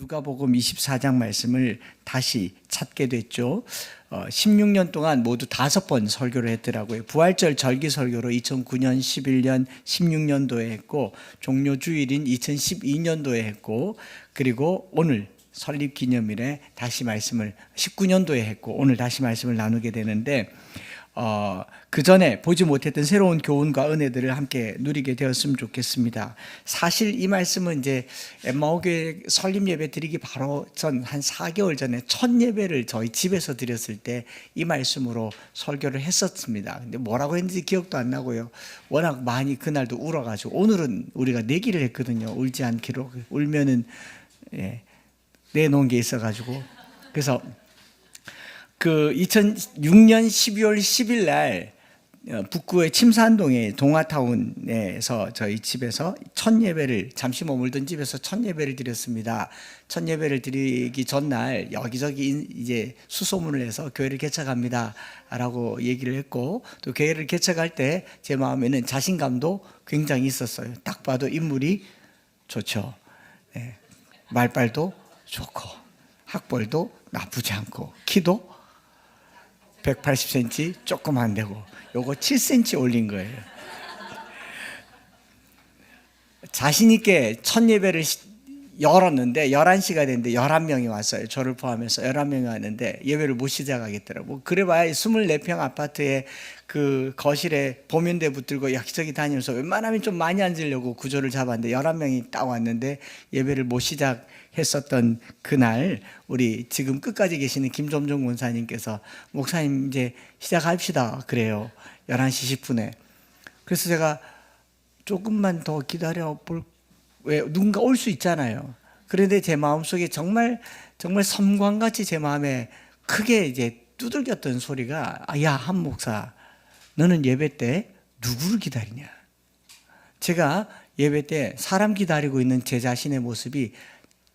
누가복음 24장 말씀을 다시 찾게 됐죠. 16년 동안 모두 5번 설교를 했더라고요. 부활절 절기 설교로 2009년, 11년, 16년도에 했고, 종료주일인 2012년도에 했고, 그리고 오늘 설립기념일에 다시 말씀을 19년도에 했고, 오늘 다시 말씀을 나누게 되는데, 그 전에 보지 못했던 새로운 교훈과 은혜들을 함께 누리게 되었으면 좋겠습니다. 사실 이 말씀은 이제 엠마오교회 설립 예배 드리기 바로 전 한 4개월 전에 첫 예배를 저희 집에서 드렸을 때 이 말씀으로 설교를 했었습니다. 근데 뭐라고 했는지 기억도 안 나고요. 워낙 많이 그날도 울어가지고, 오늘은 우리가 내기를 했거든요. 울지 않기로. 울면은 내놓은 게 있어가지고. 그래서 그 2006년 12월 10일 날 북구의 침산동의 동아타운에서 저희 집에서 첫 예배를, 잠시 머물던 집에서 첫 예배를 드렸습니다. 첫 예배를 드리기 전날 여기저기 이제 수소문을 해서 교회를 개척합니다 라고 얘기를 했고, 또 교회를 개척할 때 제 마음에는 자신감도 굉장히 있었어요. 딱 봐도 인물이 좋죠. 말빨도 좋고 학벌도 나쁘지 않고 키도 180cm 조금 안 되고, 요거 7cm 올린 거예요. 자신 있게 첫 예배를 열었는데 11시가 됐는데 11명이 왔어요. 저를 포함해서 11명이 왔는데 예배를 못 시작하겠더라고. 그래봐야 24평 아파트에 그 거실에 보면대 붙들고 여기저기 다니면서 웬만하면 좀 많이 앉으려고 구조를 잡았는데 11명이 딱 왔는데 예배를 못 시작했었던 그날, 우리 지금 끝까지 계시는 김점종 권사님께서 목사님 이제 시작합시다 그래요. 11시 10분에. 그래서 제가 조금만 더 기다려 볼, 왜 누군가 올 수 있잖아요. 그런데 제 마음속에 정말 섬광같이 제 마음에 크게 이제 두들겼던 소리가, 야, 한 목사, 너는 예배 때 누구를 기다리냐? 제가 예배 때 사람 기다리고 있는 제 자신의 모습이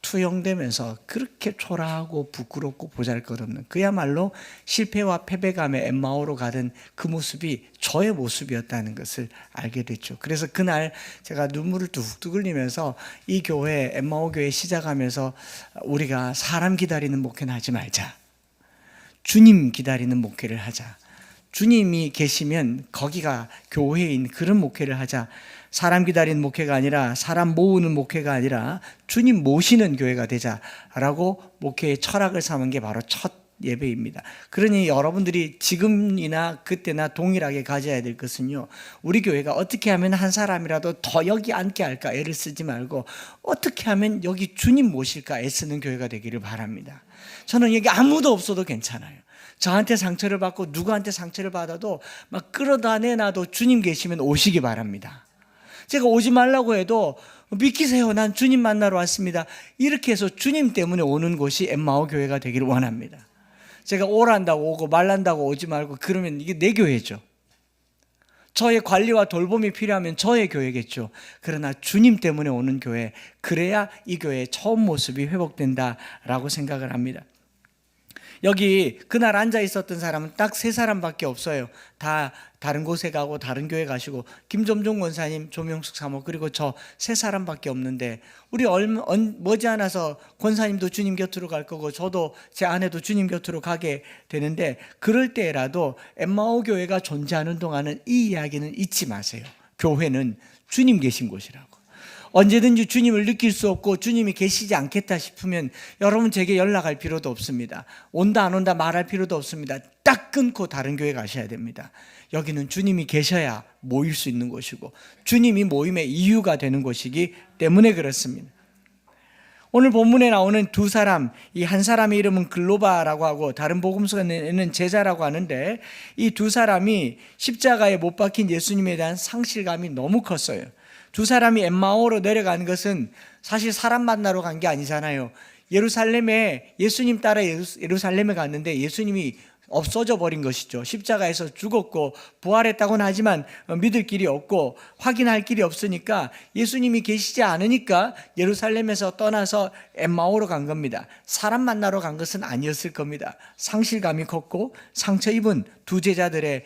투영되면서 그렇게 초라하고 부끄럽고 보잘것없는, 그야말로 실패와 패배감에 엠마오로 가던 그 모습이 저의 모습이었다는 것을 알게 됐죠. 그래서 그날 제가 눈물을 뚝뚝 흘리면서 이 교회, 엠마오 교회 시작하면서 우리가 사람 기다리는 목회는 하지 말자, 주님 기다리는 목회를 하자, 주님이 계시면 거기가 교회인 그런 목회를 하자, 사람 기다리는 목회가 아니라, 사람 모으는 목회가 아니라 주님 모시는 교회가 되자라고 목회의 철학을 삼은 게 바로 첫 예배입니다. 그러니 여러분들이 지금이나 그때나 동일하게 가져야 될 것은요, 우리 교회가 어떻게 하면 한 사람이라도 더 여기 앉게 할까 애를 쓰지 말고, 어떻게 하면 여기 주님 모실까 애쓰는 교회가 되기를 바랍니다. 저는 여기 아무도 없어도 괜찮아요. 저한테 상처를 받고 누구한테 상처를 받아도 막 끌어다 내놔도 주님 계시면 오시기 바랍니다. 제가 오지 말라고 해도 믿기세요, 난 주님 만나러 왔습니다, 이렇게 해서 주님 때문에 오는 곳이 엠마오 교회가 되기를 원합니다. 제가 오란다고 오고 말란다고 오지 말고 그러면 이게 내 교회죠. 저의 관리와 돌봄이 필요하면 저의 교회겠죠. 그러나 주님 때문에 오는 교회, 그래야 이 교회의 처음 모습이 회복된다라고 생각을 합니다. 여기 그날 앉아 있었던 사람은 딱 3사람밖에 없어요. 다 다른 곳에 가고 다른 교회 가시고, 김점종 권사님, 조명숙 사모, 그리고 저 3사람밖에 없는데, 우리 머지않아서 권사님도 주님 곁으로 갈 거고 저도 제 아내도 주님 곁으로 가게 되는데, 그럴 때라도 엠마오 교회가 존재하는 동안은 이 이야기는 잊지 마세요. 교회는 주님 계신 곳이라고. 언제든지 주님을 느낄 수 없고 주님이 계시지 않겠다 싶으면 여러분 제게 연락할 필요도 없습니다. 온다 안 온다 말할 필요도 없습니다. 딱 끊고 다른 교회 가셔야 됩니다. 여기는 주님이 계셔야 모일 수 있는 곳이고 주님이 모임의 이유가 되는 곳이기 때문에 그렇습니다. 오늘 본문에 나오는 2사람, 이 한 사람의 이름은 글로바라고 하고 다른 복음서에는 제자라고 하는데, 이 2사람이 십자가에 못 박힌 예수님에 대한 상실감이 너무 컸어요. 2사람이 엠마오로 내려가는 것은 사실 사람 만나러 간 게 아니잖아요. 예루살렘에, 예수님 따라 예루살렘에 갔는데 예수님이 없어져 버린 것이죠. 십자가에서 죽었고 부활했다고는 하지만 믿을 길이 없고 확인할 길이 없으니까, 예수님이 계시지 않으니까 예루살렘에서 떠나서 엠마오로 간 겁니다. 사람 만나러 간 것은 아니었을 겁니다. 상실감이 컸고 상처 입은 2 제자들의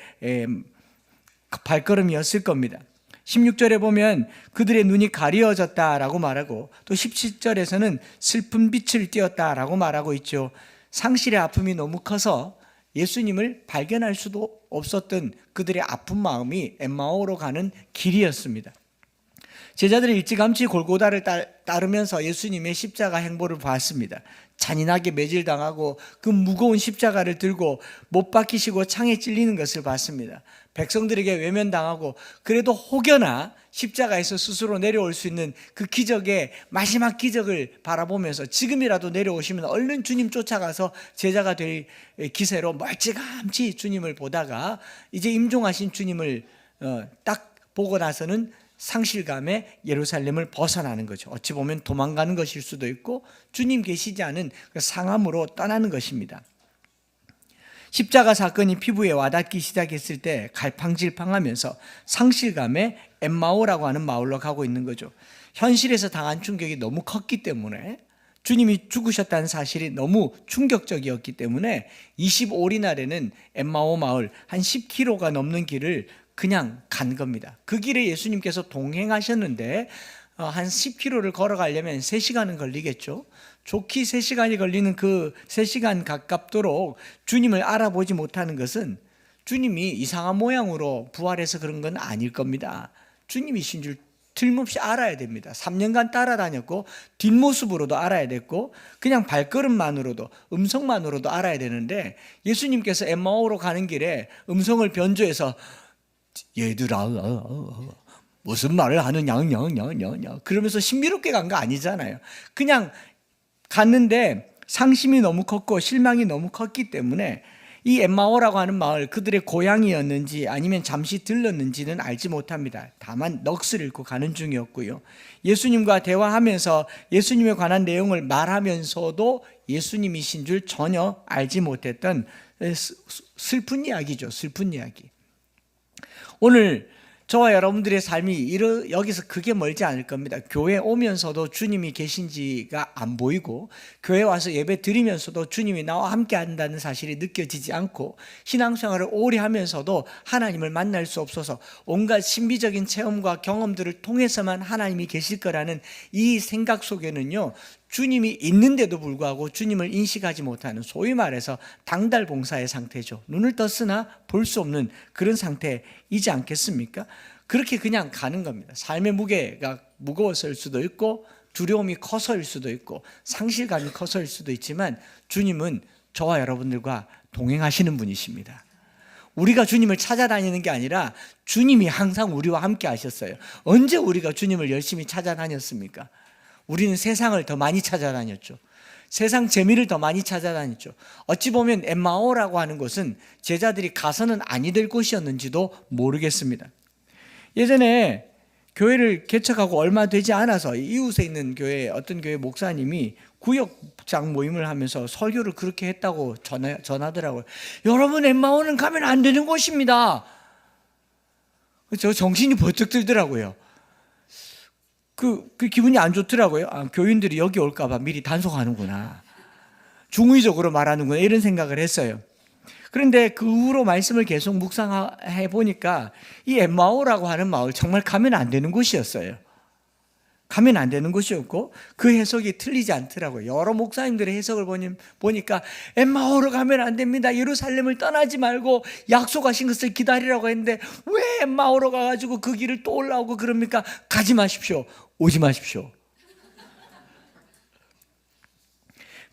발걸음이었을 겁니다. 16절에 보면 그들의 눈이 가리워졌다라고 말하고, 또 17절에서는 슬픈 빛을 띄었다라고 말하고 있죠. 상실의 아픔이 너무 커서 예수님을 발견할 수도 없었던 그들의 아픈 마음이 엠마오로 가는 길이었습니다. 제자들이 일찌감치 골고다를 따르면서 예수님의 십자가 행보를 봤습니다. 잔인하게 매질당하고 그 무거운 십자가를 들고 못 박히시고 창에 찔리는 것을 봤습니다. 백성들에게 외면당하고 그래도 혹여나 십자가에서 스스로 내려올 수 있는 그 기적의 마지막 기적을 바라보면서 지금이라도 내려오시면 얼른 주님 쫓아가서 제자가 될 기세로 멀찌감치 주님을 보다가 이제 임종하신 주님을 딱 보고 나서는 상실감에 예루살렘을 벗어나는 거죠. 어찌 보면 도망가는 것일 수도 있고 주님 계시지 않은 그 상함으로 떠나는 것입니다. 십자가 사건이 피부에 와닿기 시작했을 때 갈팡질팡하면서 상실감에 엠마오라고 하는 마을로 가고 있는 거죠. 현실에서 당한 충격이 너무 컸기 때문에, 주님이 죽으셨다는 사실이 너무 충격적이었기 때문에 25일 날에는 엠마오 마을 한 10km가 넘는 길을 그냥 간 겁니다. 그 길에 예수님께서 동행하셨는데 한 10km를 걸어가려면 3시간은 걸리겠죠. 좋게 3시간이 걸리는 그 3시간 가깝도록 주님을 알아보지 못하는 것은 주님이 이상한 모양으로 부활해서 그런 건 아닐 겁니다. 주님이신 줄 틀림없이 알아야 됩니다. 3년간 따라다녔고 뒷모습으로도 알아야 됐고 그냥 발걸음만으로도, 음성만으로도 알아야 되는데, 예수님께서 엠마오로 가는 길에 음성을 변조해서 얘들아 무슨 말을 하느냐 그러면서 신비롭게 간 거 아니잖아요. 그냥 갔는데 상심이 너무 컸고 실망이 너무 컸기 때문에 이 엠마오라고 하는 마을, 그들의 고향이었는지 아니면 잠시 들렀는지는 알지 못합니다. 다만 넋을 잃고 가는 중이었고요. 예수님과 대화하면서 예수님에 관한 내용을 말하면서도 예수님이신 줄 전혀 알지 못했던 슬픈 이야기죠. 슬픈 이야기. 오늘 저와 여러분들의 삶이 여기서 크게 멀지 않을 겁니다. 교회 오면서도 주님이 계신지가 안 보이고, 교회 와서 예배 드리면서도 주님이 나와 함께 한다는 사실이 느껴지지 않고, 신앙생활을 오래 하면서도 하나님을 만날 수 없어서 온갖 신비적인 체험과 경험들을 통해서만 하나님이 계실 거라는 이 생각 속에는요, 주님이 있는데도 불구하고 주님을 인식하지 못하는, 소위 말해서 당달봉사의 상태죠. 눈을 떴으나 볼 수 없는 그런 상태이지 않겠습니까? 그렇게 그냥 가는 겁니다. 삶의 무게가 무거워서일 수도 있고, 두려움이 커서일 수도 있고, 상실감이 커서일 수도 있지만, 주님은 저와 여러분들과 동행하시는 분이십니다. 우리가 주님을 찾아다니는 게 아니라 주님이 항상 우리와 함께 하셨어요. 언제 우리가 주님을 열심히 찾아다녔습니까? 우리는 세상을 더 많이 찾아다녔죠. 세상 재미를 더 많이 찾아다녔죠. 어찌 보면 엠마오라고 하는 곳은 제자들이 가서는 아니 될 곳이었는지도 모르겠습니다. 예전에 교회를 개척하고 얼마 되지 않아서 이웃에 있는 교회, 어떤 교회 목사님이 구역장 모임을 하면서 설교를 그렇게 했다고 전하더라고요. 여러분, 엠마오는 가면 안 되는 곳입니다. 저 정신이 번쩍 들더라고요. 그 기분이 안 좋더라고요. 교인들이 여기 올까봐 미리 단속하는구나, 중의적으로 말하는구나, 이런 생각을 했어요. 그런데 그 후로 말씀을 계속 묵상해 보니까 이 엠마오라고 하는 마을, 정말 가면 안 되는 곳이었어요. 가면 안 되는 곳이었고 그 해석이 틀리지 않더라고요. 여러 목사님들의 해석을 보니까 엠마오로 가면 안 됩니다, 예루살렘을 떠나지 말고 약속하신 것을 기다리라고 했는데 왜 엠마오로 가가지고 그 길을 또 올라오고 그럽니까? 가지 마십시오, 오지 마십시오.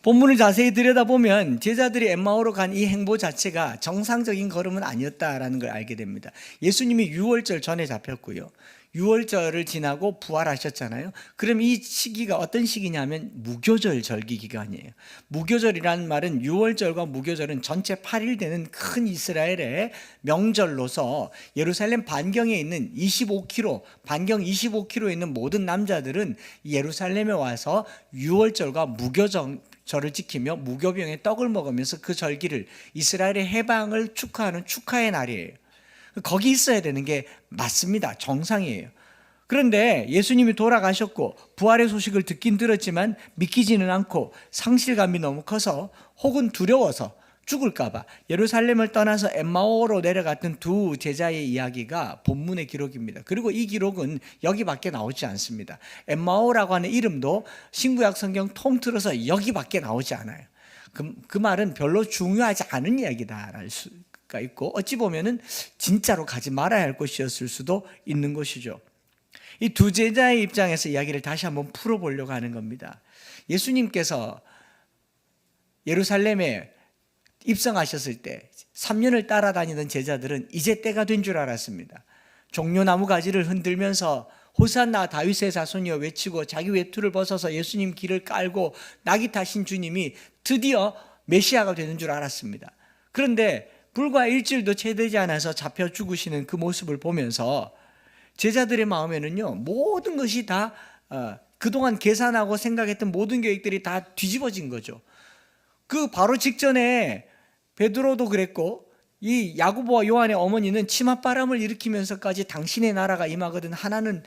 본문을 자세히 들여다보면 제자들이 엠마오로 간 이 행보 자체가 정상적인 걸음은 아니었다라는 걸 알게 됩니다. 예수님이 유월절 전에 잡혔고요, 유월절을 지나고 부활하셨잖아요. 그럼 이 시기가 어떤 시기냐면 무교절 절기 기간이에요. 무교절이라는 말은, 유월절과 무교절은 전체 8일 되는 큰 이스라엘의 명절로서 예루살렘 반경에 있는 25km, 반경 25km에 있는 모든 남자들은 예루살렘에 와서 유월절과 무교절을 지키며 무교병의 떡을 먹으면서 그 절기를, 이스라엘의 해방을 축하하는 축하의 날이에요. 거기 있어야 되는 게 맞습니다. 정상이에요. 그런데 예수님이 돌아가셨고 부활의 소식을 듣긴 들었지만 믿기지는 않고 상실감이 너무 커서, 혹은 두려워서 죽을까 봐 예루살렘을 떠나서 엠마오로 내려갔던 두 제자의 이야기가 본문의 기록입니다. 그리고 이 기록은 여기밖에 나오지 않습니다. 엠마오라고 하는 이름도 신구약 성경 통틀어서 여기밖에 나오지 않아요. 그 말은 별로 중요하지 않은 이야기다라는 수가 있고, 어찌 보면은 진짜로 가지 말아야 할 곳이었을 수도 있는 것이죠. 이 두 제자의 입장에서 이야기를 다시 한번 풀어보려고 하는 겁니다. 예수님께서 예루살렘에 입성하셨을 때 3년을 따라다니던 제자들은 이제 때가 된 줄 알았습니다. 종려나무 가지를 흔들면서 호산나 다윗의 자손이여 외치고 자기 외투를 벗어서 예수님 길을 깔고 낙이 타신 주님이 드디어 메시아가 되는 줄 알았습니다. 그런데 불과 일주일도 채 되지 않아서 잡혀 죽으시는 그 모습을 보면서 제자들의 마음에는요, 모든 것이 다 그동안 계산하고 생각했던 모든 계획들이 다 뒤집어진 거죠. 그 바로 직전에 베드로도 그랬고, 이 야고보와 요한의 어머니는 치맛바람을 일으키면서까지 당신의 나라가 임하거든 하나는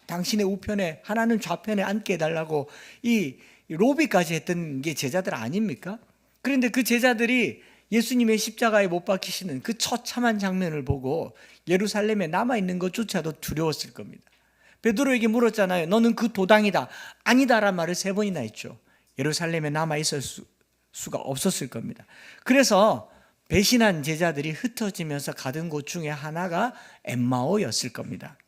당신의 우편에 하나는 좌편에 앉게 해달라고 이 로비까지 했던 게 제자들 아닙니까? 그런데 그 제자들이 예수님의 십자가에 못 박히시는 그 처참한 장면을 보고 예루살렘에 남아있는 것조차도 두려웠을 겁니다. 베드로에게 물었잖아요. 너는 그 도당이다. 아니다란 말을 3번이나 했죠. 예루살렘에 남아있을 수가 없었을 겁니다. 그래서 배신한 제자들이 흩어지면서 가던 곳 중에 하나가 엠마오였을 겁니다.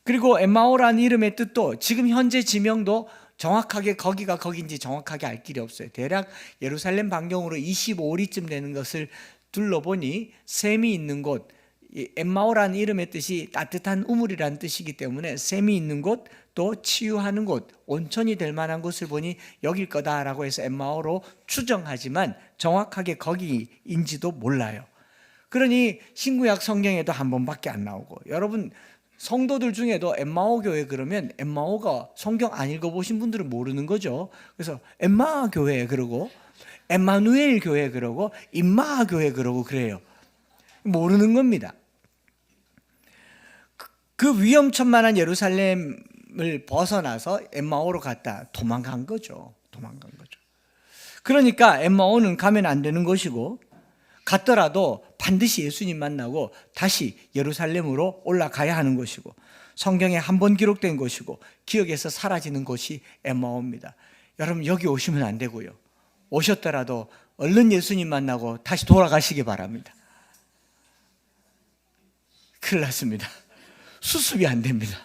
그리고 엠마오라는 이름의 뜻도 지금 현재 지명도 정확하게 거기가 거기인지 정확하게 알 길이 없어요. 대략 예루살렘 반경으로 25리쯤 되는 것을 둘러보니 샘이 있는 곳, 엠마오라는 이름의 뜻이 따뜻한 우물이라는 뜻이기 때문에 샘이 있는 곳, 또 치유하는 곳, 온천이 될 만한 곳을 보니 여길 거다라고 해서 엠마오로 추정하지만 정확하게 거기인지도 몰라요. 그러니 신구약 성경에도 한 번밖에 안 나오고, 여러분 성도들 중에도 엠마오 교회 그러면 엠마오가 성경 안 읽어보신 분들은 모르는 거죠. 그래서 엠마 교회 그러고 엠마누엘 교회 그러고 임마 교회 그러고 그래요. 모르는 겁니다. 그 위험천만한 예루살렘을 벗어나서 엠마오로 갔다 도망간 거죠. 그러니까 엠마오는 가면 안 되는 것이고, 갔더라도 반드시 예수님 만나고 다시 예루살렘으로 올라가야 하는 것이고, 성경에 한 번 기록된 것이고 기억에서 사라지는 곳이 엠마오입니다. 여러분 여기 오시면 안 되고요. 오셨더라도 얼른 예수님 만나고 다시 돌아가시기 바랍니다. 큰일 났습니다. 수습이 안 됩니다.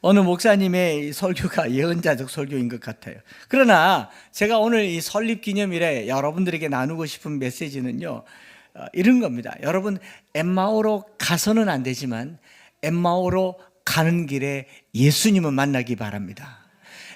어느 목사님의 설교가 예언자적 설교인 것 같아요. 그러나 제가 오늘 이 설립 기념일에 여러분들에게 나누고 싶은 메시지는요, 이런 겁니다. 여러분 엠마오로 가서는 안 되지만 엠마오로 가는 길에 예수님을 만나기 바랍니다.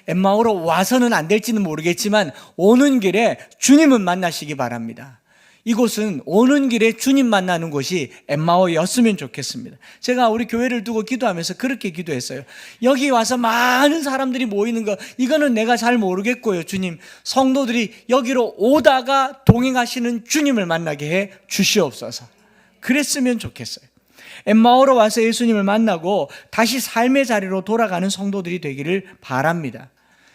엠마오로 와서는 안 될지는 모르겠지만 오는 길에 주님은 만나시기 바랍니다. 이곳은 오는 길에 주님 만나는 곳이 엠마오였으면 좋겠습니다. 제가 우리 교회를 두고 기도하면서 그렇게 기도했어요. 여기 와서 많은 사람들이 모이는 거, 이거는 내가 잘 모르겠고요. 주님, 성도들이 여기로 오다가 동행하시는 주님을 만나게 해 주시옵소서. 그랬으면 좋겠어요. 엠마오로 와서 예수님을 만나고 다시 삶의 자리로 돌아가는 성도들이 되기를 바랍니다.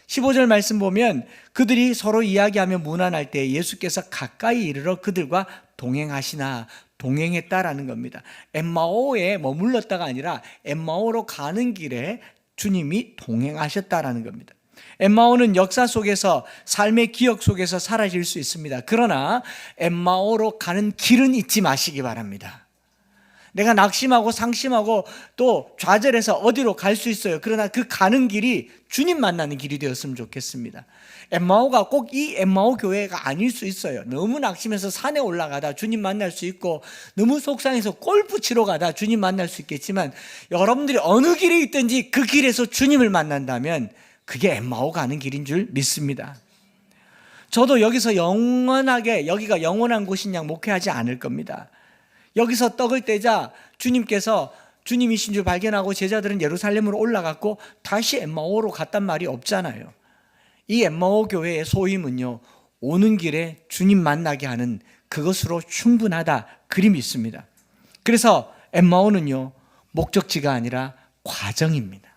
15절 말씀 보면 그들이 서로 이야기하며 무난할 때 예수께서 가까이 이르러 그들과 동행했다라는 겁니다. 엠마오에 머물렀다가 아니라 엠마오로 가는 길에 주님이 동행하셨다라는 겁니다. 엠마오는 역사 속에서, 삶의 기억 속에서 사라질 수 있습니다. 그러나 엠마오로 가는 길은 잊지 마시기 바랍니다. 내가 낙심하고 상심하고 또 좌절해서 어디로 갈 수 있어요. 그러나 그 가는 길이 주님 만나는 길이 되었으면 좋겠습니다. 엠마오가 꼭 이 엠마오 교회가 아닐 수 있어요. 너무 낙심해서 산에 올라가다 주님 만날 수 있고, 너무 속상해서 골프 치러 가다 주님 만날 수 있겠지만, 여러분들이 어느 길에 있든지 그 길에서 주님을 만난다면 그게 엠마오 가는 길인 줄 믿습니다. 저도 여기서 영원하게, 여기가 영원한 곳인 양 목회하지 않을 겁니다. 여기서 떡을 떼자 주님께서 주님이신 줄 발견하고 제자들은 예루살렘으로 올라갔고 다시 엠마오로 갔단 말이 없잖아요. 이 엠마오 교회의 소임은요, 오는 길에 주님 만나게 하는 그것으로 충분하다 그리 믿습니다. 그래서 엠마오는요, 목적지가 아니라 과정입니다.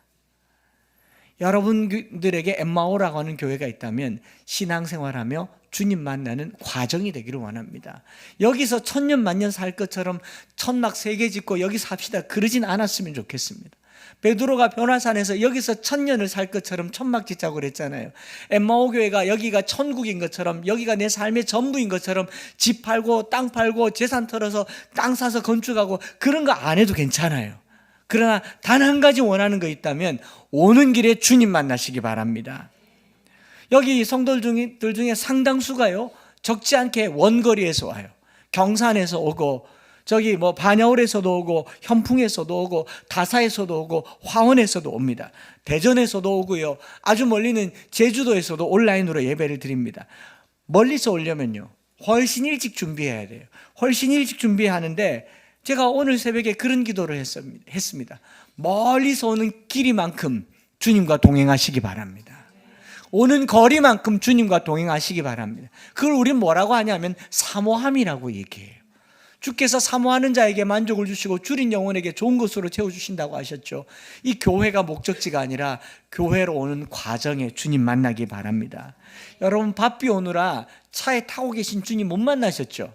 여러분들에게 엠마오라고 하는 교회가 있다면 신앙생활하며 주님 만나는 과정이 되기를 원합니다. 여기서 천년 만년 살 것처럼 천막 3개 짓고 여기 삽시다 그러진 않았으면 좋겠습니다. 베드로가 변화산에서 여기서 천년을 살 것처럼 천막 짓자고 그랬잖아요. 엠마오 교회가 여기가 천국인 것처럼, 여기가 내 삶의 전부인 것처럼 집 팔고 땅 팔고 재산 털어서 땅 사서 건축하고 그런 거 안 해도 괜찮아요. 그러나 단 한 가지 원하는 거 있다면 오는 길에 주님 만나시기 바랍니다. 여기 성도들 중에 상당수가요, 적지 않게 원거리에서 와요. 경산에서 오고, 저기 반야울에서도 오고, 현풍에서도 오고, 다사에서도 오고, 화원에서도 옵니다. 대전에서도 오고요, 아주 멀리는 제주도에서도 온라인으로 예배를 드립니다. 멀리서 오려면요, 훨씬 일찍 준비해야 돼요. 훨씬 일찍 준비해야 하는데, 제가 오늘 새벽에 그런 기도를 했습니다. 멀리서 오는 길이만큼 주님과 동행하시기 바랍니다. 오는 거리만큼 주님과 동행하시기 바랍니다. 그걸 우리는 뭐라고 하냐면 사모함이라고 얘기해요. 주께서 사모하는 자에게 만족을 주시고 줄인 영혼에게 좋은 것으로 채워주신다고 하셨죠. 이 교회가 목적지가 아니라 교회로 오는 과정에 주님 만나기 바랍니다. 여러분, 바삐 오느라 차에 타고 계신 주님 못 만나셨죠?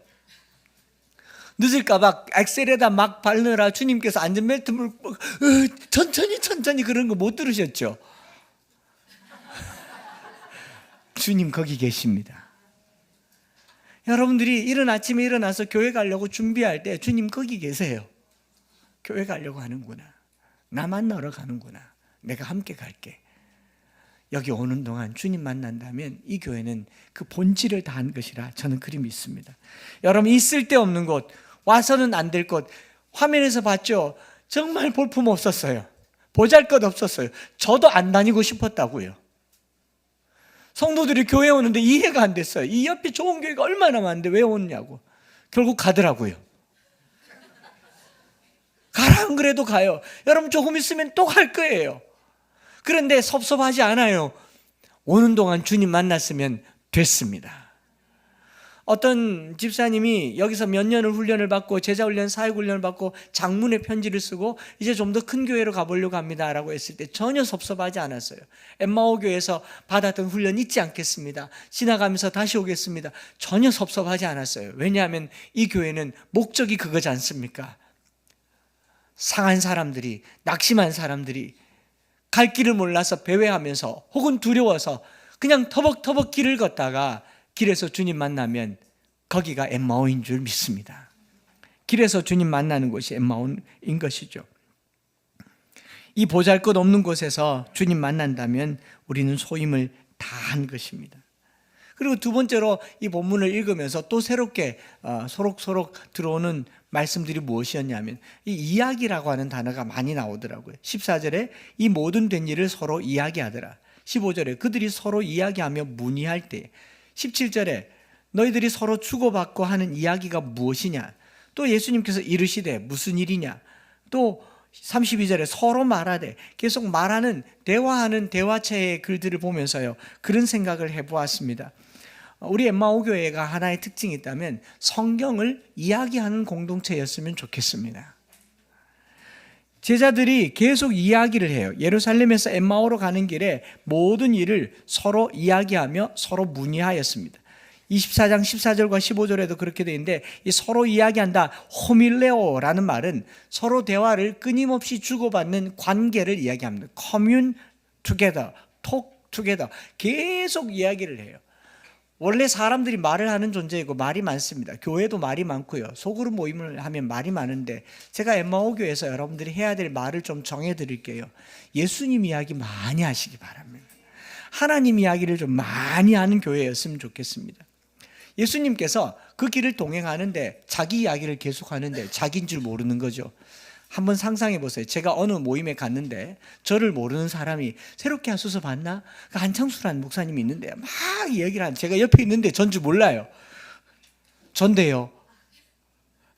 늦을까 봐 엑셀에다 막 밟느라 주님께서 안전벨트 물고 천천히 그런 거 못 들으셨죠? 주님 거기 계십니다. 여러분들이 이른 아침에 일어나서 교회 가려고 준비할 때 주님 거기 계세요. 교회 가려고 하는구나, 나 만나러 가는구나, 내가 함께 갈게. 여기 오는 동안 주님 만난다면 이 교회는 그 본질을 다한 것이라 저는 그리 믿습니다. 여러분, 있을 데 없는 곳, 와서는 안 될 곳, 화면에서 봤죠? 정말 볼품 없었어요. 보잘것 없었어요. 저도 안 다니고 싶었다고요. 성도들이 교회 오는데 이해가 안 됐어요. 이 옆에 좋은 교회가 얼마나 많은데 왜 오느냐고. 결국 가더라고요. 가라 안 그래도 가요. 여러분, 조금 있으면 또 갈 거예요. 그런데 섭섭하지 않아요. 오는 동안 주님 만났으면 됐습니다. 어떤 집사님이 여기서 몇 년을 훈련을 받고 제자훈련, 사역훈련을 받고 장문의 편지를 쓰고 이제 좀 더 큰 교회로 가보려고 합니다 라고 했을 때 전혀 섭섭하지 않았어요. 엠마오 교회에서 받았던 훈련 잊지 않겠습니다, 지나가면서 다시 오겠습니다, 전혀 섭섭하지 않았어요. 왜냐하면 이 교회는 목적이 그거지 않습니까? 상한 사람들이, 낙심한 사람들이 갈 길을 몰라서 배회하면서 혹은 두려워서 그냥 터벅터벅 길을 걷다가 길에서 주님 만나면 거기가 엠마오인 줄 믿습니다. 길에서 주님 만나는 곳이 엠마오인 것이죠. 이 보잘것없는 곳에서 주님 만난다면 우리는 소임을 다한 것입니다. 그리고 두 번째로 이 본문을 읽으면서 또 새롭게 소록소록 들어오는 말씀들이 무엇이었냐면 이 이야기라고 하는 단어가 많이 나오더라고요. 14절에 이 모든 된 일을 서로 이야기하더라. 15절에 그들이 서로 이야기하며 문의할 때, 17절에 너희들이 서로 주고받고 하는 이야기가 무엇이냐, 또 예수님께서 이르시되 무슨 일이냐, 또 32절에 서로 말하되, 계속 말하는, 대화하는 대화체의 글들을 보면서요, 그런 생각을 해보았습니다. 우리 엠마오 교회가 하나의 특징이 있다면 성경을 이야기하는 공동체였으면 좋겠습니다. 제자들이 계속 이야기를 해요. 예루살렘에서 엠마오로 가는 길에 모든 일을 서로 이야기하며 서로 문의하였습니다. 24장 14절과 15절에도 그렇게 되어 있는데, 이 서로 이야기한다, 호밀레오라는 말은 서로 대화를 끊임없이 주고받는 관계를 이야기합니다. commune together, talk together, 계속 이야기를 해요. 원래 사람들이 말을 하는 존재이고 말이 많습니다. 교회도 말이 많고요, 소그룹 모임을 하면 말이 많은데, 제가 엠마오 교회에서 여러분들이 해야 될 말을 좀 정해드릴게요. 예수님 이야기 많이 하시기 바랍니다. 하나님 이야기를 좀 많이 하는 교회였으면 좋겠습니다. 예수님께서 그 길을 동행하는데 자기 이야기를 계속하는데 자기인 줄 모르는 거죠. 한번 상상해 보세요. 제가 어느 모임에 갔는데 저를 모르는 사람이 새롭게 하소서 봤나? 한창수라는 목사님이 있는데 막 얘기를 하는, 제가 옆에 있는데 전 줄 몰라요. 전데요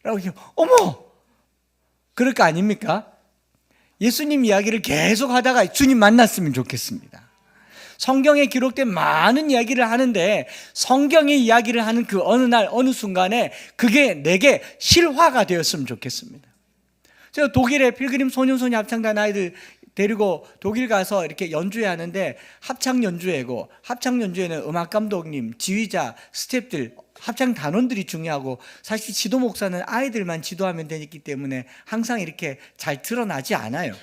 라고 해서 어머! 그럴 거 아닙니까? 예수님 이야기를 계속 하다가 주님 만났으면 좋겠습니다. 성경에 기록된 많은 이야기를 하는데 성경의 이야기를 하는 그 어느 날 어느 순간에 그게 내게 실화가 되었으면 좋겠습니다. 제가 독일의 필그림 소년소녀 합창단 아이들 데리고 독일 가서 이렇게 연주해야 하는데 합창 연주회고, 합창 연주회는 음악 감독님, 지휘자, 스태프들, 합창 단원들이 중요하고, 사실 지도 목사는 아이들만 지도하면 되기 때문에 항상 이렇게 잘 드러나지 않아요.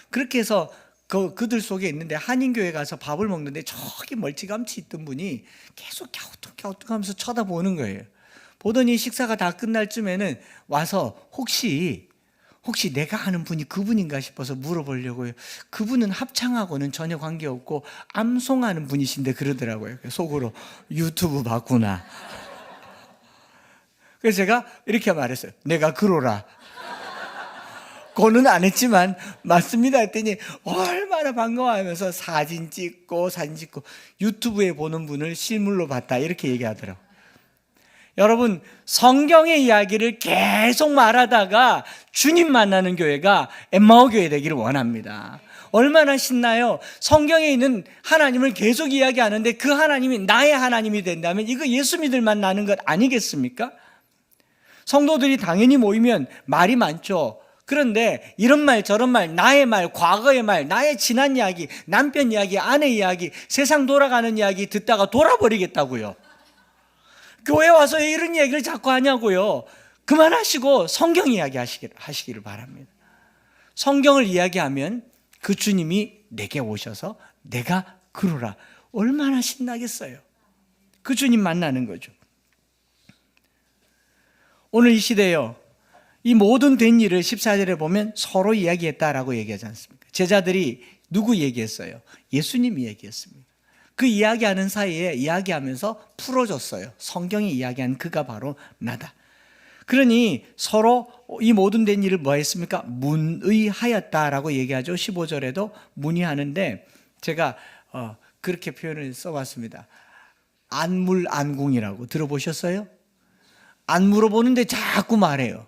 그렇게 해서 그들 속에 있는데, 한인교회 가서 밥을 먹는데 저기 멀찌감치 있던 분이 계속 갸우뚱갸우뚱하면서 쳐다보는 거예요. 보더니 식사가 다 끝날 쯤에는 와서 혹시 내가 아는 분이 그분인가 싶어서 물어보려고요. 그분은 합창하고는 전혀 관계없고 암송하는 분이신데 그러더라고요. 속으로 유튜브 봤구나. 그래서 제가 이렇게 말했어요. 내가 그러라. 고는 안 했지만 맞습니다 했더니 얼마나 반가워하면서 사진 찍고 유튜브에 보는 분을 실물로 봤다 이렇게 얘기하더라고요. 여러분, 성경의 이야기를 계속 말하다가 주님 만나는 교회가 엠마오 교회 되기를 원합니다. 얼마나 신나요? 성경에 있는 하나님을 계속 이야기하는데 그 하나님이 나의 하나님이 된다면 이거 예수 믿을 만나는 것 아니겠습니까? 성도들이 당연히 모이면 말이 많죠. 그런데 이런 말 저런 말, 나의 말, 과거의 말, 나의 지난 이야기, 남편 이야기, 아내 이야기, 세상 돌아가는 이야기 듣다가 돌아버리겠다고요. 교회 와서 왜 이런 얘기를 자꾸 하냐고요. 그만하시고 성경 이야기 하시기를 바랍니다. 성경을 이야기하면 그 주님이 내게 오셔서 내가 그러라. 얼마나 신나겠어요. 그 주님 만나는 거죠. 오늘 이 시대에요, 이 모든 된 일을 14절에 보면 서로 이야기했다라고 얘기하지 않습니까? 제자들이 누구 얘기했어요? 예수님이 얘기했습니다. 그 이야기하는 사이에 이야기하면서 풀어줬어요. 성경이 이야기한 그가 바로 나다. 그러니 서로 이 모든 된 일을 뭐 했습니까? 문의하였다라고 얘기하죠. 15절에도 문의하는데 제가 그렇게 표현을 써봤습니다. 안물안궁이라고 들어보셨어요? 안 물어보는데 자꾸 말해요.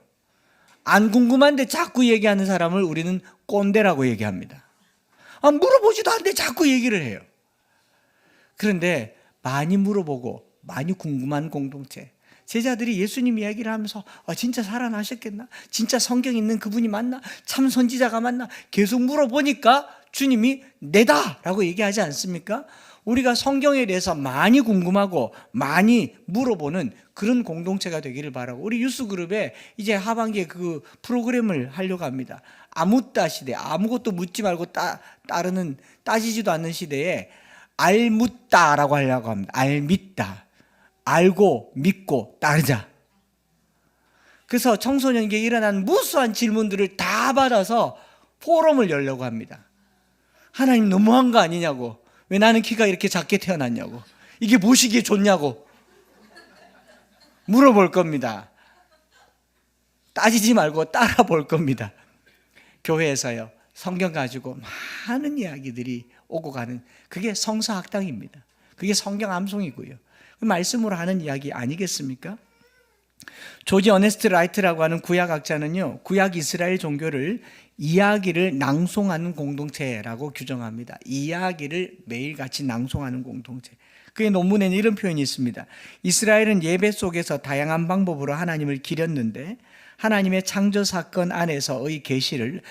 안 궁금한데 자꾸 얘기하는 사람을 우리는 꼰대라고 얘기합니다. 물어보지도 않는데 자꾸 얘기를 해요. 그런데 많이 물어보고 많이 궁금한 공동체, 제자들이 예수님 이야기를 하면서 진짜 살아나셨겠나? 진짜 성경 있는 그분이 맞나? 참 선지자가 맞나? 계속 물어보니까 주님이 내다 라고 얘기하지 않습니까? 우리가 성경에 대해서 많이 궁금하고 많이 물어보는 그런 공동체가 되기를 바라고, 우리 유스그룹에 이제 하반기에 그 프로그램을 하려고 합니다. 아무따 시대, 아무것도 묻지 말고 따지지도 않는 시대에 알묻다라고 하려고 합니다. 알믿다. 알고 믿고 따르자. 그래서 청소년기에 일어난 무수한 질문들을 다 받아서 포럼을 열려고 합니다. 하나님 너무한 거 아니냐고. 왜 나는 키가 이렇게 작게 태어났냐고. 이게 무엇이기에 좋냐고 물어볼 겁니다. 따지지 말고 따라 볼 겁니다. 교회에서요, 성경 가지고 많은 이야기들이 오고 가는, 그게 성서학당입니다. 그게 성경 암송이고요. 말씀으로 하는 이야기 아니겠습니까? 조지 어네스트 라이트라고 하는 구약학자는요, 구약 이스라엘 종교를 이야기를 낭송하는 공동체라고 규정합니다. 이야기를 매일같이 낭송하는 공동체. 그의 논문에는 이런 표현이 있습니다. 이스라엘은 예배 속에서 다양한 방법으로 하나님을 기렸는데 하나님의 창조 사건 안에서의 계시를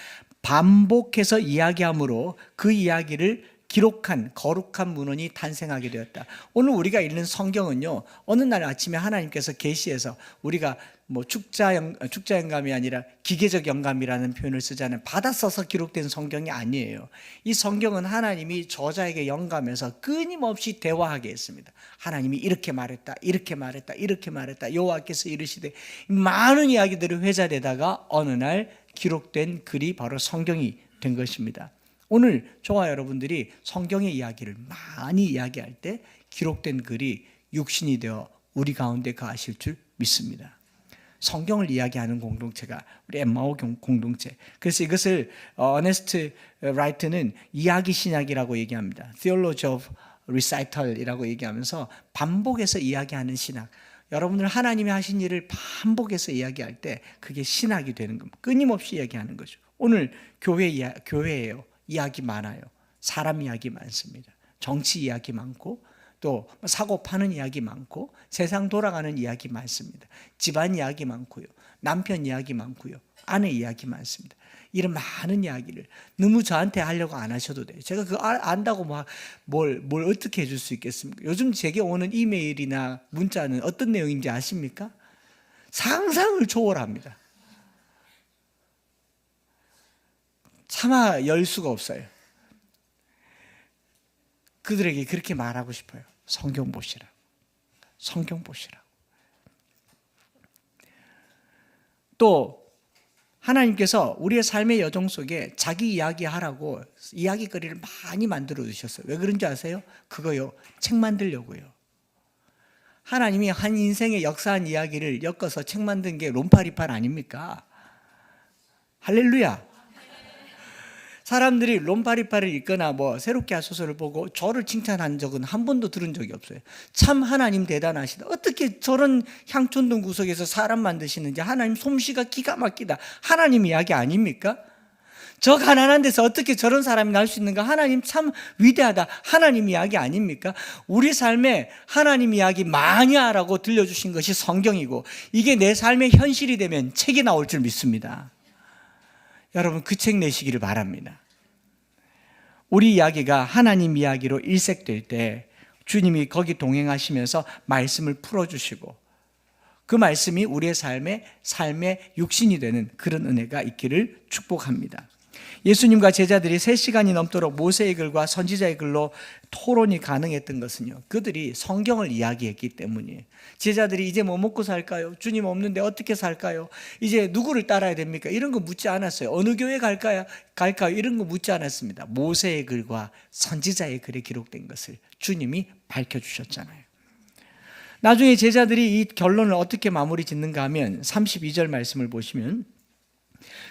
반복해서 이야기함으로 그 이야기를 기록한 거룩한 문헌이 탄생하게 되었다. 오늘 우리가 읽는 성경은요, 어느 날 아침에 하나님께서 계시해서, 우리가 뭐 축자 영감이 아니라 기계적 영감이라는 표현을 쓰잖아요. 받아 써서 기록된 성경이 아니에요. 이 성경은 하나님이 저자에게 영감해서 끊임없이 대화하게 했습니다. 하나님이 이렇게 말했다, 이렇게 말했다, 이렇게 말했다. 여호와께서 이르시되, 많은 이야기들이 회자되다가 어느 날 기록된 글이 바로 성경이 된 것입니다. 오늘 저와 여러분들이 성경의 이야기를 많이 이야기할 때 기록된 글이 육신이 되어 우리 가운데 거하실 줄 믿습니다. 성경을 이야기하는 공동체가 우리 엠마오 공동체. 그래서 이것을 어네스트 라이트는 이야기 신학이라고 얘기합니다. Theology of Recital이라고 얘기하면서 반복해서 이야기하는 신학. 여러분들 하나님이 하신 일을 반복해서 이야기할 때 그게 신학이 되는 겁니다. 끊임없이 이야기하는 거죠. 오늘 교회예요. 이야기 많아요. 사람 이야기 많습니다. 정치 이야기 많고, 또 사고 파는 이야기 많고 세상 돌아가는 이야기 많습니다. 집안 이야기 많고요. 남편 이야기 많고요. 아내 이야기 많습니다. 이런 많은 이야기를 너무 저한테 하려고 안 하셔도 돼요. 제가 그거 안다고 뭘 어떻게 해줄 수 있겠습니까? 요즘 제게 오는 이메일이나 문자는 어떤 내용인지 아십니까? 상상을 초월합니다. 차마 열 수가 없어요. 그들에게 그렇게 말하고 싶어요. 성경 보시라고. 성경 보시라고. 또 하나님께서 우리의 삶의 여정 속에 자기 이야기하라고 이야기거리를 많이 만들어 주셨어요. 왜 그런지 아세요? 그거요. 책 만들려고요. 하나님이 한 인생의 역사한 이야기를 엮어서 책 만든 게 롬파리판 아닙니까? 할렐루야. 사람들이 롬파리파를 읽거나 새롭게 소설을 보고 저를 칭찬한 적은 한 번도 들은 적이 없어요. 참 하나님 대단하시다. 어떻게 저런 향촌동 구석에서 사람 만드시는지 하나님 솜씨가 기가 막히다. 하나님 이야기 아닙니까? 저 가난한 데서 어떻게 저런 사람이 날 수 있는가? 하나님 참 위대하다. 하나님 이야기 아닙니까? 우리 삶에 하나님 이야기 많이 하라고 들려주신 것이 성경이고 이게 내 삶의 현실이 되면 책이 나올 줄 믿습니다. 여러분 그 책 내시기를 바랍니다. 우리 이야기가 하나님 이야기로 일색될 때 주님이 거기 동행하시면서 말씀을 풀어주시고 그 말씀이 우리의 삶의 육신이 되는 그런 은혜가 있기를 축복합니다. 예수님과 제자들이 3시간이 넘도록 모세의 글과 선지자의 글로 토론이 가능했던 것은요, 그들이 성경을 이야기했기 때문이에요. 제자들이 이제 뭐 먹고 살까요? 주님 없는데 어떻게 살까요? 이제 누구를 따라야 됩니까? 이런 거 묻지 않았어요. 어느 교회 갈까요? 이런 거 묻지 않았습니다. 모세의 글과 선지자의 글에 기록된 것을 주님이 밝혀주셨잖아요. 나중에 제자들이 이 결론을 어떻게 마무리 짓는가 하면 32절 말씀을 보시면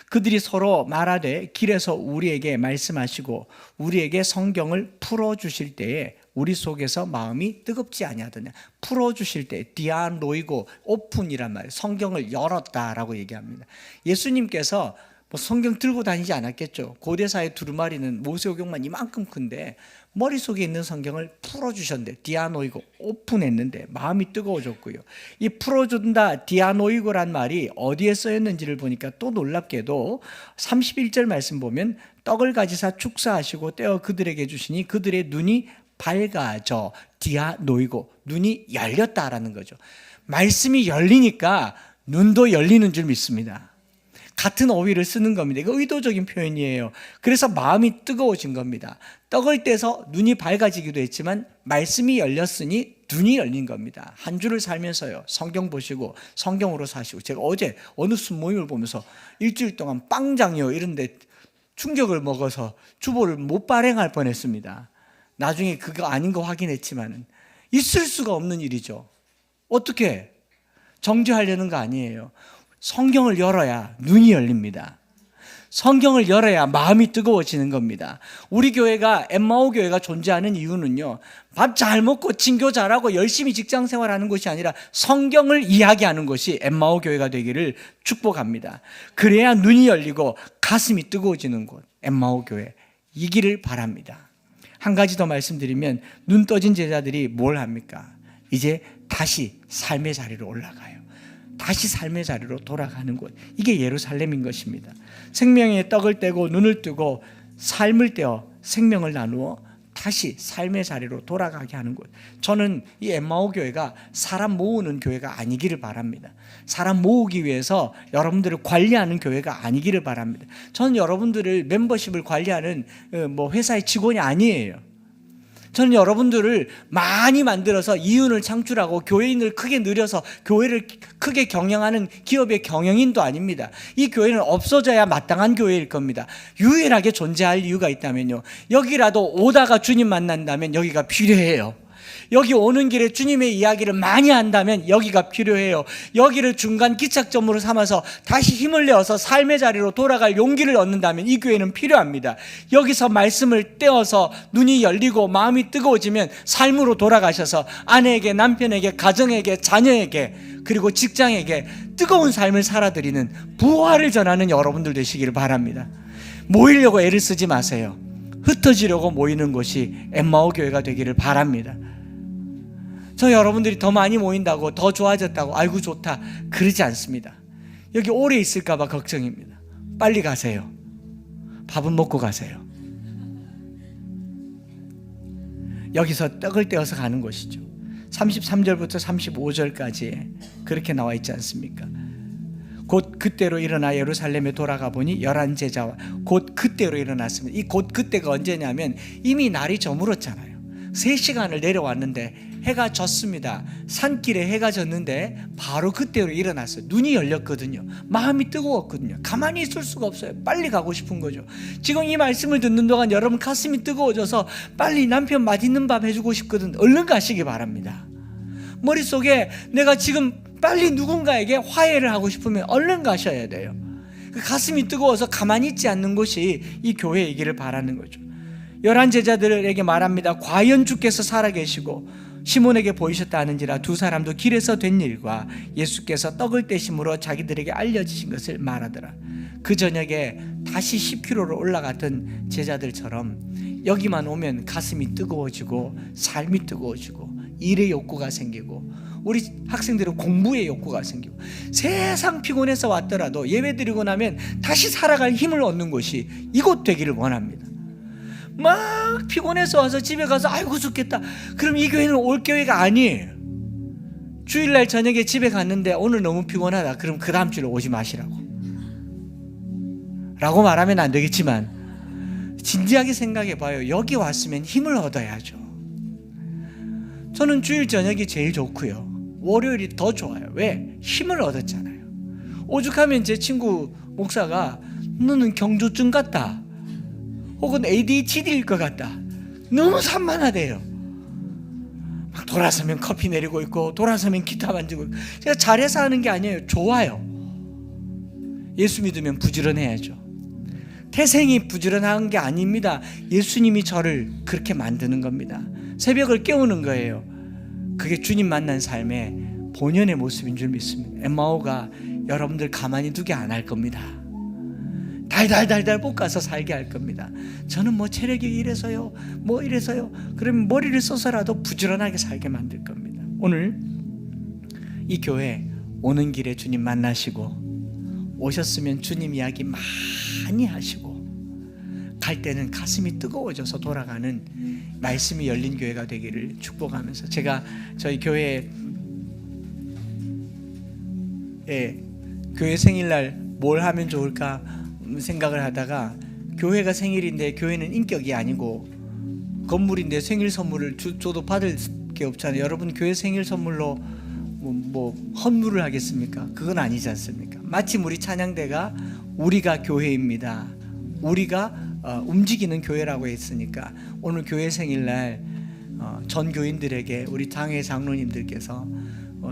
그들이 서로 말하되 길에서 우리에게 말씀하시고 우리에게 성경을 풀어주실 때에 우리 속에서 마음이 뜨겁지 아니하더냐. 풀어주실 때 디아노이고 오픈이란 말이에요. 성경을 열었다라고 얘기합니다. 예수님께서 성경 들고 다니지 않았겠죠. 고대사의 두루마리는 모세오경만 이만큼 큰데 머릿속에 있는 성경을 풀어주셨는데 디아노이고 오픈했는데 마음이 뜨거워졌고요. 이 풀어준다 디아노이고란 말이 어디에 쓰였는지를 보니까 또 놀랍게도 31절 말씀 보면 떡을 가지사 축사하시고 떼어 그들에게 주시니 그들의 눈이 밝아져 디아노이고 눈이 열렸다라는 거죠. 말씀이 열리니까 눈도 열리는 줄 믿습니다. 같은 어휘를 쓰는 겁니다. 이거 의도적인 표현이에요. 그래서 마음이 뜨거워진 겁니다. 떡을 떼서 눈이 밝아지기도 했지만 말씀이 열렸으니 눈이 열린 겁니다. 한 주를 살면서요, 성경 보시고 성경으로 사시고. 제가 어제 어느 순모임을 보면서 일주일 동안 빵장이요 이런데 충격을 먹어서 주보를 못 발행할 뻔했습니다. 나중에 그거 아닌 거 확인했지만 있을 수가 없는 일이죠. 어떻게 정죄하려는 거 아니에요. 성경을 열어야 눈이 열립니다. 성경을 열어야 마음이 뜨거워지는 겁니다. 우리 교회가 엠마오 교회가 존재하는 이유는요, 밥 잘 먹고 친교 잘하고 열심히 직장 생활하는 것이 아니라 성경을 이야기하는 것이 엠마오 교회가 되기를 축복합니다. 그래야 눈이 열리고 가슴이 뜨거워지는 곳 엠마오 교회이기를 바랍니다. 한 가지 더 말씀드리면 눈 떠진 제자들이 뭘 합니까? 이제 다시 삶의 자리로 올라가요. 다시 삶의 자리로 돌아가는 곳, 이게 예루살렘인 것입니다. 생명의 떡을 떼고 눈을 뜨고 삶을 떼어 생명을 나누어 다시 삶의 자리로 돌아가게 하는 곳. 저는 이 엠마오 교회가 사람 모으는 교회가 아니기를 바랍니다. 사람 모으기 위해서 여러분들을 관리하는 교회가 아니기를 바랍니다. 저는 여러분들을 멤버십을 관리하는 회사의 직원이 아니에요. 저는 여러분들을 많이 만들어서 이윤을 창출하고 교회인을 크게 늘려서 교회를 크게 경영하는 기업의 경영인도 아닙니다. 이 교회는 없어져야 마땅한 교회일 겁니다. 유일하게 존재할 이유가 있다면요, 여기라도 오다가 주님 만난다면 여기가 필요해요. 여기 오는 길에 주님의 이야기를 많이 한다면 여기가 필요해요. 여기를 중간 기착점으로 삼아서 다시 힘을 내어서 삶의 자리로 돌아갈 용기를 얻는다면 이 교회는 필요합니다. 여기서 말씀을 떼어서 눈이 열리고 마음이 뜨거워지면 삶으로 돌아가셔서 아내에게, 남편에게, 가정에게, 자녀에게, 그리고 직장에게 뜨거운 삶을 살아드리는 부활을 전하는 여러분들 되시기를 바랍니다. 모이려고 애를 쓰지 마세요. 흩어지려고 모이는 곳이 엠마오 교회가 되기를 바랍니다. 저 여러분들이 더 많이 모인다고 더 좋아졌다고 아이고 좋다 그러지 않습니다. 여기 오래 있을까 봐 걱정입니다. 빨리 가세요. 밥은 먹고 가세요. 여기서 떡을 떼어서 가는 것이죠. 33절부터 35절까지 그렇게 나와 있지 않습니까? 곧 그때로 일어나 예루살렘에 돌아가 보니 11 제자와 곧 그때로 일어났습니다. 이 곧 그때가 언제냐면 이미 날이 저물었잖아요. 3시간을 내려왔는데 해가 졌습니다. 산길에 해가 졌는데 바로 그때로 일어났어요. 눈이 열렸거든요. 마음이 뜨거웠거든요. 가만히 있을 수가 없어요. 빨리 가고 싶은 거죠. 지금 이 말씀을 듣는 동안 여러분 가슴이 뜨거워져서 빨리 남편 맛있는 밥 해주고 싶거든. 얼른 가시기 바랍니다. 머릿속에 내가 지금 빨리 누군가에게 화해를 하고 싶으면 얼른 가셔야 돼요. 가슴이 뜨거워서 가만히 있지 않는 것이 이 교회이기를 바라는 거죠. 11 제자들에게 말합니다. 과연 주께서 살아계시고 시몬에게 보이셨다 하는지라 두 사람도 길에서 된 일과 예수께서 떡을 떼심으로 자기들에게 알려지신 것을 말하더라. 그 저녁에 다시 10km로 올라갔던 제자들처럼 여기만 오면 가슴이 뜨거워지고 삶이 뜨거워지고 일의 욕구가 생기고 우리 학생들은 공부의 욕구가 생기고 세상 피곤해서 왔더라도 예배드리고 나면 다시 살아갈 힘을 얻는 곳이 이곳 되기를 원합니다. 막 피곤해서 와서 집에 가서 아이고 죽겠다. 그럼 이 교회는 올 교회가 아니에요. 주일날 저녁에 집에 갔는데 오늘 너무 피곤하다. 그럼 그 다음 주에 오지 마시라고 라고 말하면 안 되겠지만 진지하게 생각해 봐요. 여기 왔으면 힘을 얻어야죠. 저는 주일 저녁이 제일 좋고요. 월요일이 더 좋아요. 왜? 힘을 얻었잖아요. 오죽하면 제 친구 목사가 너는 경조증 같다 혹은 ADHD일 것 같다. 너무 산만하대요. 막 돌아서면 커피 내리고 있고 돌아서면 기타 만지고 있고. 제가 잘해서 하는 게 아니에요. 좋아요. 예수 믿으면 부지런해야죠. 태생이 부지런한 게 아닙니다. 예수님이 저를 그렇게 만드는 겁니다. 새벽을 깨우는 거예요. 그게 주님 만난 삶의 본연의 모습인 줄 믿습니다. 엠마오가 여러분들 가만히 두게 안 할 겁니다. 달달달달 볶아서 살게 할 겁니다. 저는 뭐 체력이 이래서요 뭐 이래서요 그러면 머리를 써서라도 부지런하게 살게 만들 겁니다. 오늘 이 교회 오는 길에 주님 만나시고 오셨으면 주님 이야기 많이 하시고 갈 때는 가슴이 뜨거워져서 돌아가는 말씀이 열린 교회가 되기를 축복하면서 제가 저희 교회 생일날 뭘 하면 좋을까 생각을 하다가 교회가 생일인데 교회는 인격이 아니고 건물인데 생일 선물을 줘도 받을 게 없잖아요. 여러분 교회 생일 선물로 뭐 헌물을 하겠습니까? 그건 아니지 않습니까? 마침 우리 찬양대가 우리가 교회입니다. 우리가 움직이는 교회라고 했으니까 오늘 교회 생일날 전 교인들에게 우리 당회 장로님들께서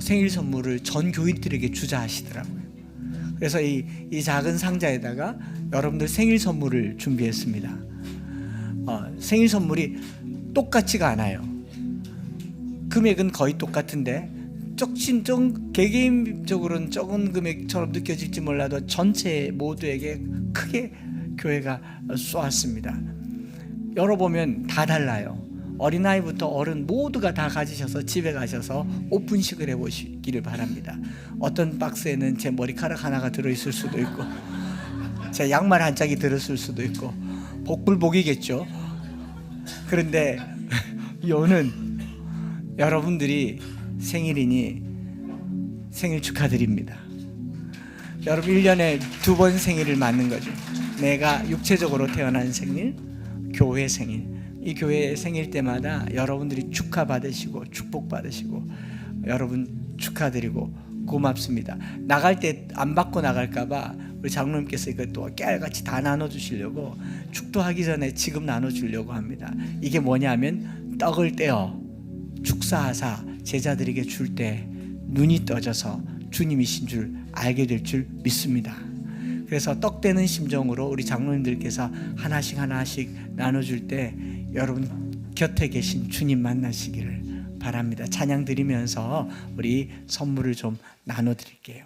생일 선물을 전 교인들에게 주자 하시더라고요. 그래서 이 작은 상자에다가 여러분들 생일 선물을 준비했습니다. 생일 선물이 똑같지가 않아요. 금액은 거의 똑같은데 개개인적으로는 적은 금액처럼 느껴질지 몰라도 전체 모두에게 크게 교회가 쏘았습니다. 열어보면 다 달라요. 어린아이부터 어른 모두가 다 가지셔서 집에 가셔서 오픈식을 해보시기를 바랍니다. 어떤 박스에는 제 머리카락 하나가 들어있을 수도 있고 제 양말 한 짝이 들었을 수도 있고 복불복이겠죠. 그런데 요는 여러분들이 생일이니 생일 축하드립니다. 여러분 1년에 2번 생일을 맞는 거죠. 내가 육체적으로 태어난 생일, 교회 생일. 이 교회 생일 때마다 여러분들이 축하받으시고 축복받으시고 여러분 축하드리고 고맙습니다. 나갈 때 안 받고 나갈까 봐 우리 장로님께서 이것도 깨알같이 다 나눠주시려고 축도하기 전에 지금 나눠주려고 합니다. 이게 뭐냐면 떡을 떼어 축사하사 제자들에게 줄 때 눈이 떠져서 주님이신 줄 알게 될 줄 믿습니다. 그래서 떡 떼는 심정으로 우리 장로님들께서 하나씩 나눠줄 때 여러분 곁에 계신 주님 만나시기를 바랍니다. 찬양 드리면서 우리 선물을 좀 나눠드릴게요.